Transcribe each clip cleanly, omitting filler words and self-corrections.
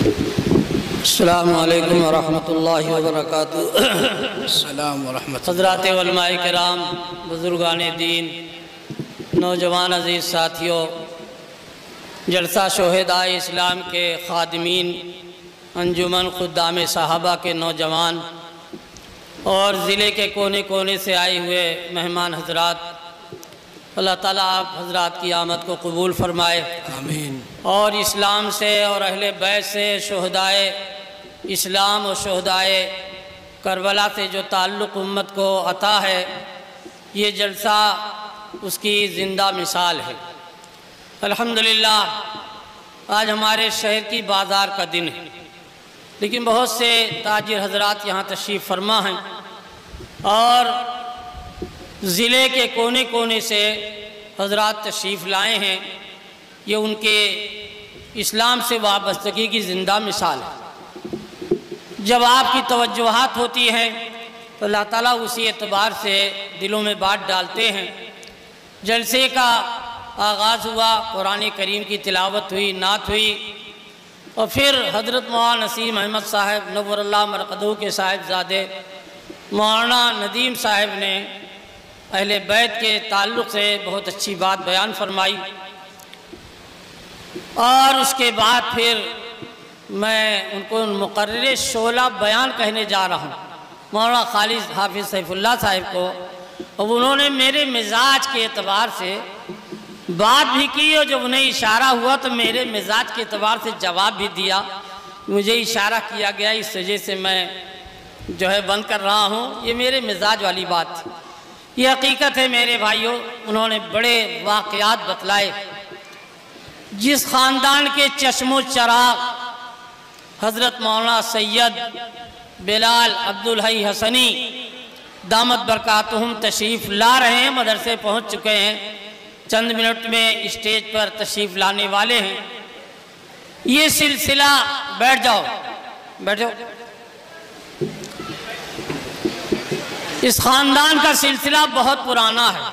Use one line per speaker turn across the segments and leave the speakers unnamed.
السلام علیکم ورحمۃ اللہ وبرکاتہ۔
السلام ورحمۃ اللہ۔
حضرات علماء کرام، بزرگان دین، نوجوان عزیز ساتھیوں، جلسہ شہدائے اسلام کے خادمین، انجمن خدام صحابہ کے نوجوان اور ضلع کے کونے کونے سے آئے ہوئے مہمان حضرات، اللہ تعالیٰ آپ حضرات کی آمد کو قبول فرمائے،
آمین۔
اور اسلام سے اور اہل بیت سے، شہدائے اسلام اور شہدائے کربلا سے جو تعلق امت کو عطا ہے، یہ جلسہ اس کی زندہ مثال ہے۔ الحمدللہ آج ہمارے شہر کی بازار کا دن ہے، لیکن بہت سے تاجر حضرات یہاں تشریف فرما ہیں اور ضلع کے کونے کونے سے حضرات تشریف لائے ہیں۔ یہ ان کے اسلام سے وابستگی کی زندہ مثال ہے۔ جب آپ کی توجہات ہوتی ہیں تو اللہ تعالیٰ اسی اعتبار سے دلوں میں بات ڈالتے ہیں۔ جلسے کا آغاز ہوا، قرآن کریم کی تلاوت ہوئی، نعت ہوئی، اور پھر حضرت مولانا نسیم احمد صاحب نور اللہ مرقدہ کے صاحبزادے مولانا ندیم صاحب نے اہل بیت کے تعلق سے بہت اچھی بات بیان فرمائی، اور اس کے بعد پھر میں ان کو مقرر شعلہ بیان کہنے جا رہا ہوں مولانا خالد حافظ سیف اللہ صاحب کو، اور انہوں نے میرے مزاج کے اعتبار سے بات بھی کی، اور جب انہیں اشارہ ہوا تو میرے مزاج کے اعتبار سے جواب بھی دیا۔ مجھے اشارہ کیا گیا، اس وجہ سے میں بند کر رہا ہوں۔ یہ میرے مزاج والی بات تھی، یہ حقیقت ہے میرے بھائیوں۔ انہوں نے بڑے واقعات بتلائے۔ جس خاندان کے چشم و چراغ حضرت مولانا سید بلال عبدالحی حسنی دامت برکاتہم تشریف لا رہے ہیں، مدرسے پہنچ چکے ہیں، چند منٹ میں اسٹیج پر تشریف لانے والے ہیں۔ یہ سلسلہ بیٹھ جاؤ، بیٹھو۔ اس خاندان کا سلسلہ بہت پرانا ہے۔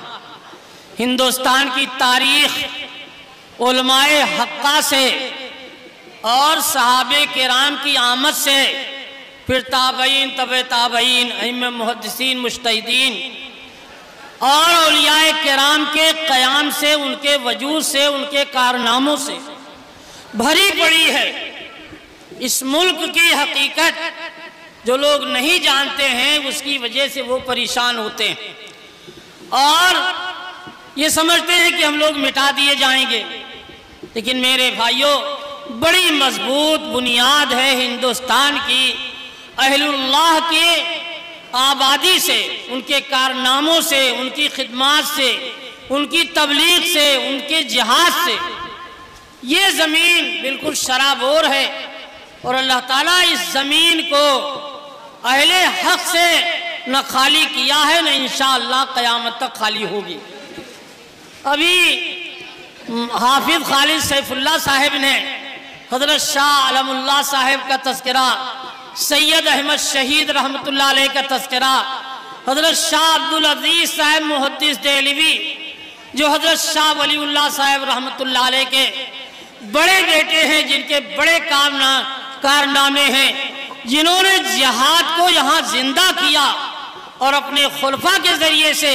ہندوستان کی تاریخ علماء حقہ سے اور صحابہ کرام کی آمد سے، پھر تابعین، تبع تابعین، ائمہ محدثین، مجتہدین اور اولیاء کرام کے قیام سے، ان کے وجود سے، ان کے کارناموں سے بھری پڑی ہے۔ اس ملک کی حقیقت جو لوگ نہیں جانتے ہیں، اس کی وجہ سے وہ پریشان ہوتے ہیں اور یہ سمجھتے ہیں کہ ہم لوگ مٹا دیے جائیں گے۔ لیکن میرے بھائیوں، بڑی مضبوط بنیاد ہے ہندوستان کی اہل اللہ کے آبادی سے، ان کے کارناموں سے، ان کی خدمات سے، ان کی تبلیغ سے، ان کے جہاد سے۔ یہ زمین بالکل شرابور ہے، اور اللہ تعالیٰ اس زمین کو اہل حق سے نہ خالی کیا ہے، نہ انشاءاللہ قیامت تک خالی ہوگی۔ ابھی حافظ خالد سیف اللہ صاحب نے حضرت شاہ علم اللہ صاحب کا تذکرہ، سید احمد شہید رحمت اللہ علیہ کا تذکرہ، حضرت شاہ عبدالعزیز صاحب محدث دہلوی جو حضرت شاہ ولی اللہ صاحب رحمت اللہ علیہ کے بڑے بیٹے ہیں، جن کے بڑے کارنامے ہیں، جنہوں نے جہاد کو یہاں زندہ کیا اور اپنے خلفاء کے ذریعے سے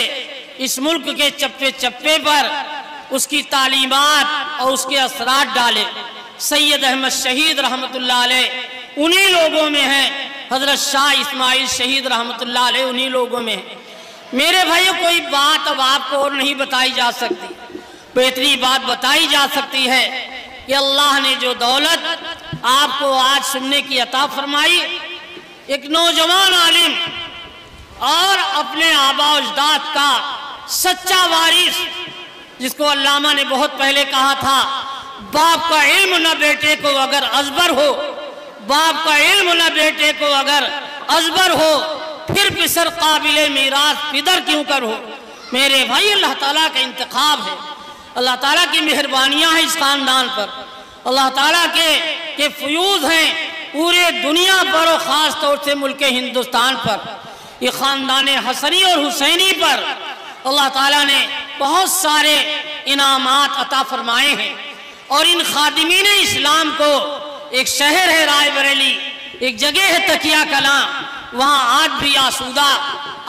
اس ملک کے چپے چپے پر اس کی تعلیمات اور اس کے اثرات ڈالے۔ سید احمد شہید رحمت اللہ علیہ انہی لوگوں میں ہیں، حضرت شاہ اسماعیل شہید رحمت اللہ علیہ انہی لوگوں میں ہیں۔ میرے بھائیوں، کوئی بات اب آپ کو اور نہیں بتائی جا سکتی، بہتری بات بتائی جا سکتی ہے کہ اللہ نے جو دولت آپ کو آج سننے کی عطا فرمائی، ایک نوجوان عالم اور اپنے آباء و اجداد کا سچا وارث، جس کو علامہ نے بہت پہلے کہا تھا، باپ کا علم نہ بیٹے کو اگر ازبر ہو، باپ کا علم نہ بیٹے کو اگر ازبر ہو، پھر پسر قابل میراث پدر کیوں کر ہو۔ میرے بھائی، اللہ تعالیٰ کا انتخاب ہے، اللہ تعالیٰ کی مہربانیاں ہیں اس خاندان پر، اللہ تعالیٰ کے فیوز ہیں پورے دنیا پر اور خاص طور سے ملک ہندوستان پر۔ یہ خاندان حسنی اور حسینی پر اللہ تعالیٰ نے بہت سارے انعامات عطا فرمائے ہیں، اور ان خادمین اسلام کو ایک شہر ہے رائے بریلی، ایک جگہ ہے تکیہ کلاں، وہاں آج بھی آسودہ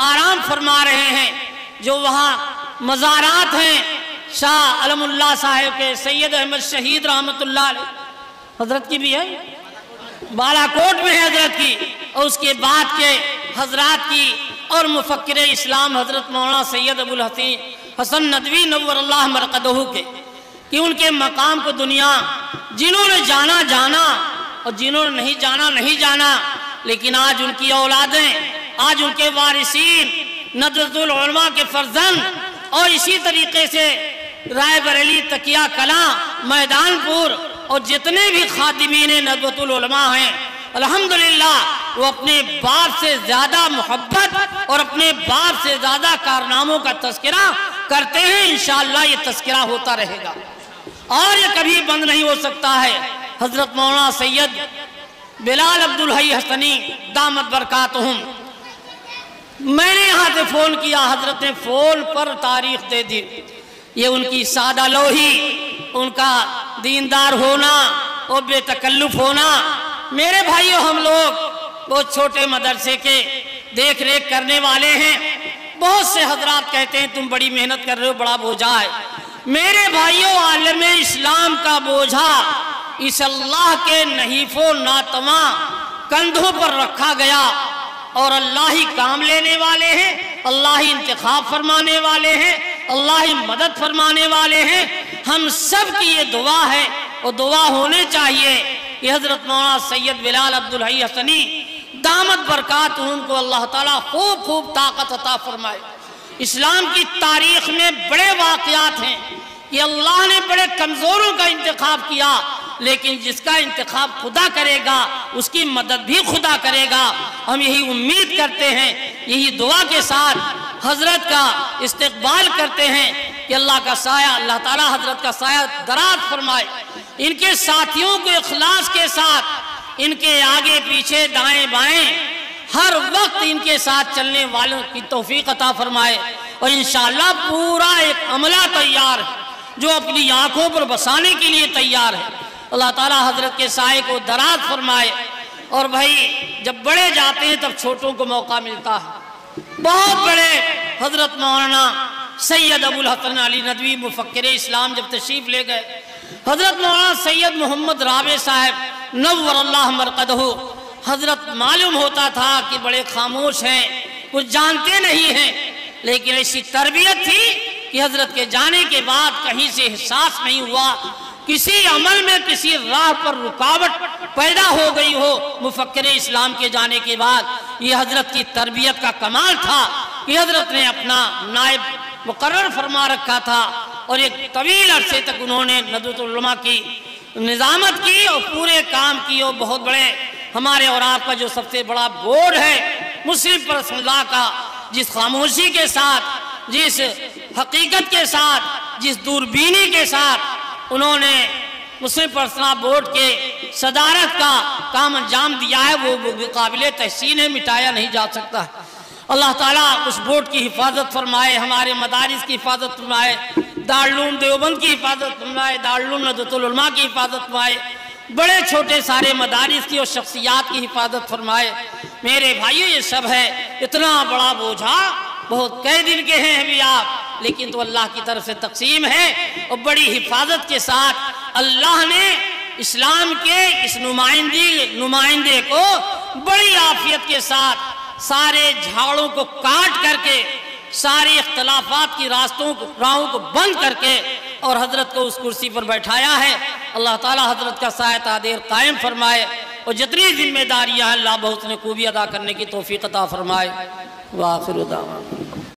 آرام فرما رہے ہیں۔ جو وہاں مزارات ہیں شاہ علم اللہ صاحب کے، سید احمد شہید رحمت اللہ علیہ، حضرت کی بھی ہے، بالا کوٹ میں ہے حضرت کی، اور اس کے بعد کے حضرات کی، اور مفکر اسلام حضرت مولانا سید ابو الحسن ندوی نور اللہ مرقدہ کے، کہ ان کے مقام کو دنیا جنہوں نے جانا اور جنہوں نے نہیں جانا، لیکن آج ان کی اولادیں، آج ان کے وارثین، ندوۃ العلماء کے فرزند، اور اسی طریقے سے رائے بریلی، تکیہ کلاں، میدان پور، اور جتنے بھی خادمین ندوۃ العلماء ہیں، الحمدللہ وہ اپنے باپ سے زیادہ محبت اور اپنے باپ سے زیادہ کارناموں کا تذکرہ کرتے ہیں۔ انشاءاللہ یہ تذکرہ ہوتا رہے گا اور یہ کبھی بند نہیں ہو سکتا ہے۔ حضرت مولانا سید بلال عبدالحی حسنی دامت برکاتہم، میں نے یہاں سے فون کیا، حضرت نے فون پر تاریخ دے دی۔ یہ ان کی سادہ لوحی، ان کا دیندار ہونا اور بے تکلف ہونا۔ میرے بھائیو، ہم لوگ بہت چھوٹے مدرسے کے دیکھ ریکھ کرنے والے ہیں۔ بہت سے حضرات کہتے ہیں تم بڑی محنت کر رہے ہو، بڑا بوجھا ہے۔ میرے بھائیو، عالم اسلام کا بوجھا اس اللہ کے نحیف و ناتواں کندھوں پر رکھا گیا، اور اللہ ہی کام لینے والے ہیں، اللہ ہی انتخاب فرمانے والے ہیں، اللہ ہی مدد فرمانے والے ہیں۔ ہم سب کی یہ دعا ہے اور دعا ہونے چاہیے کہ حضرت مولانا سید بلال عبدالحی حسنی دامت برکاتہم کو اللہ تعالیٰ خوب خوب طاقت عطا فرمائے۔ اسلام کی تاریخ میں بڑے واقعات ہیں کہ اللہ نے بڑے کمزوروں کا انتخاب کیا، لیکن جس کا انتخاب خدا کرے گا اس کی مدد بھی خدا کرے گا۔ ہم یہی امید کرتے ہیں، یہی دعا کے ساتھ حضرت کا استقبال کرتے ہیں کہ اللہ کا سایہ، اللہ تعالیٰ حضرت کا سایہ دراز فرمائے، ان کے ساتھیوں کو اخلاص کے ساتھ، ان کے آگے پیچھے دائیں بائیں ہر وقت ان کے ساتھ چلنے والوں کی توفیق عطا فرمائے، اور انشاءاللہ پورا ایک عملہ تیار ہے جو اپنی آنکھوں پر بسانے کے لیے تیار ہے۔ اللہ تعالیٰ حضرت کے سائے کو دراز فرمائے۔ اور بھائی، جب بڑے جاتے ہیں تب چھوٹوں کو موقع ملتا ہے۔ بہت بڑے حضرت مولانا سید ابو الحسن علی ندوی مفکر اسلام جب تشریف لے گئے، حضرت مولانا سید محمد رابع صاحب نور اللہ مرقدہ، حضرت معلوم ہوتا تھا کہ بڑے خاموش ہیں، کچھ جانتے نہیں ہیں، لیکن ایسی تربیت تھی کہ حضرت کے جانے کے بعد کہیں سے احساس نہیں ہوا کسی عمل میں کسی راہ پر رکاوٹ پیدا ہو گئی ہو۔ مفکر اسلام کے جانے کے بعد یہ حضرت کی تربیت کا کمال تھا کہ حضرت نے اپنا نائب مقرر فرما رکھا تھا، اور ایک طویل عرصے تک انہوں نے ندوۃ العلماء کی نظامت کی اور پورے کام کی۔ اور بہت بڑے ہمارے اور آپ کا جو سب سے بڑا بورڈ ہے مسلم پرسنل لا کا، جس خاموشی کے ساتھ، جس حقیقت کے ساتھ، جس دوربینی کے ساتھ انہوں نے مسلم پرسنل بورڈ کے صدارت کا کام انجام دیا ہے، وہ قابل تحسین ہے، مٹایا نہیں جا سکتا ہے۔ اللہ تعالیٰ اس بورڈ کی حفاظت فرمائے، ہمارے مدارس کی حفاظت فرمائے، دارالعلوم دیوبند کی حفاظت فرمائے، دارالعلوم ندوۃ العلماء کی حفاظت فرمائے، بڑے چھوٹے سارے مدارس کی اور شخصیات کی حفاظت فرمائے۔ میرے بھائیو، یہ سب ہے، اتنا بڑا بوجھا بہت کئی دن کے ہیں ابھی آپ، لیکن تو اللہ کی طرف سے تقسیم ہے، اور بڑی حفاظت کے ساتھ اللہ نے اسلام کے اس نمائندے کو بڑی عافیت کے ساتھ سارے جھاڑوں کو کاٹ کر کے، سارے اختلافات کی راہوں کو بند کر کے، اور حضرت کو اس کرسی پر بیٹھایا ہے۔ اللہ تعالی حضرت کا سایہ تا دیر قائم فرمائے، اور جتنی ذمہ داریاں ہیں اللہ بہت نے خوبی ادا کرنے کی توفیق عطا فرمائے۔ وآخر دعوانا